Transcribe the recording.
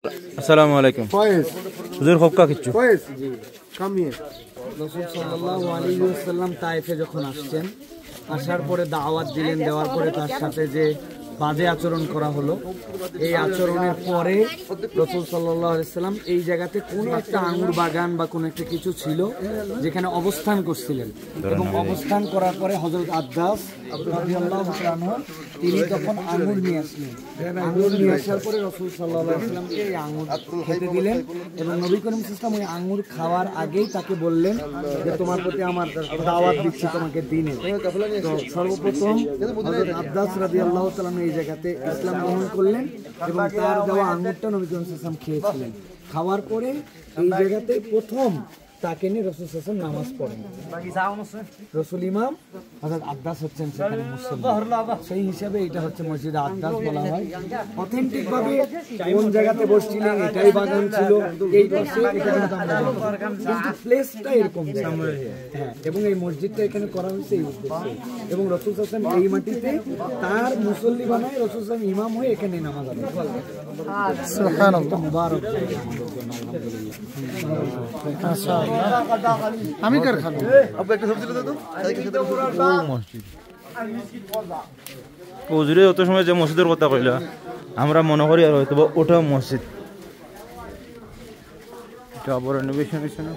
আসসালামু আলাইকুম ফয়েজ হুজুর হক্কা কিচ্ছু ফয়েজ জি কামিয়ে রাসূল সাল্লাল্লাহু আলাইহি ওয়াসাল্লাম তায়েফে যখন আসছেন, আসার পরে দাওয়াত দিলেন, দেওয়ার পরে তার সাথে যে বাজে আচরণ করা হলো, এই আচরণের পরে রাসূল সাল্লাল্লাহু আলাইহি ওয়াসাল্লাম এই জায়গাতে কোনো একটা আঙ্গুর বাগান বা কোনো একটা কিছু ছিল যেখানে অবস্থান করছিলেন, এবং অবস্থান করার পরে হযরত আব্বাস রাদিয়াল্লাহু আনহু তিনি তখন আঙ্গুর নিয়ে আসলেন। আঙ্গুর নিয়ে আসার পরে রাসূল সাল্লাল্লাহু আলাইহি ওয়াসাল্লামকে এই আঙ্গুর খেতে দিলেন, এবং নবী করিম সাল্লাল্লাহু আলাইহি ওয়াসাল্লাম ওই আঙ্গুর খাওয়ার আগেই তাকে বললেন যে তোমার প্রতি আমার দাওয়াত দিচ্ছি তোমাকে দিনে। তো সর্বপ্রথম হযরত আব্বাস রাদিয়াল্লাহু তাআলা এই জায়গাতে ইসলাম গ্রহণ করলেন, এবং তার দেওয়া আঙ্গুরটা নবী করিম সাল্লাল্লাহু আলাইহি ওয়াসাল্লাম খেয়েছিলেন। খাওয়ার পরে এই জায়গাতে প্রথম তাকে নিয়ে রাসূল সাল্লাল্লাহু আলাইহি ওয়াসাল্লাম নামাজ পড়েন। রাসূল ইমাম হযরত আব্বাস হচ্ছেন সেখানে মুসল্লি, সেই হিসাবে এটা হচ্ছে মসজিদে আব্বাস বলা হয়। অথেন্টিক ভাবে কোন জায়গাতে বসছিলেন, এটাই বাগান ছিল, এই পাশে এটা কিন্তু আমরা জানি, কিন্তু প্লেসটা এরকম হ্যাঁ, এবং এই মসজিদটা এখানে করা হয়েছে এই উদ্দেশ্যে, এবং রাসূল সাল্লাল্লাহু আলাইহি ওয়াসাল্লাম এই মাটিতে তার মুসল্লি বানায় রাসূল সাল্লাল্লাহু আলাইহি ওয়াসাল্লাম ইমাম হয়ে এখানে নামাজ আদায় করেন। সুবহানাল্লাহ, মুবারক আলহামদুলিল্লাহ। আমি কার খাবো আপু একটা সবজি দাও তো মসজিদ হুজুরে অত সময় যে মসজিদের কথা কইলা আমরা মনে করি আর হয়তো ওটা মসজিদ, এটা আবার রেনোভেশন হয়েছে না।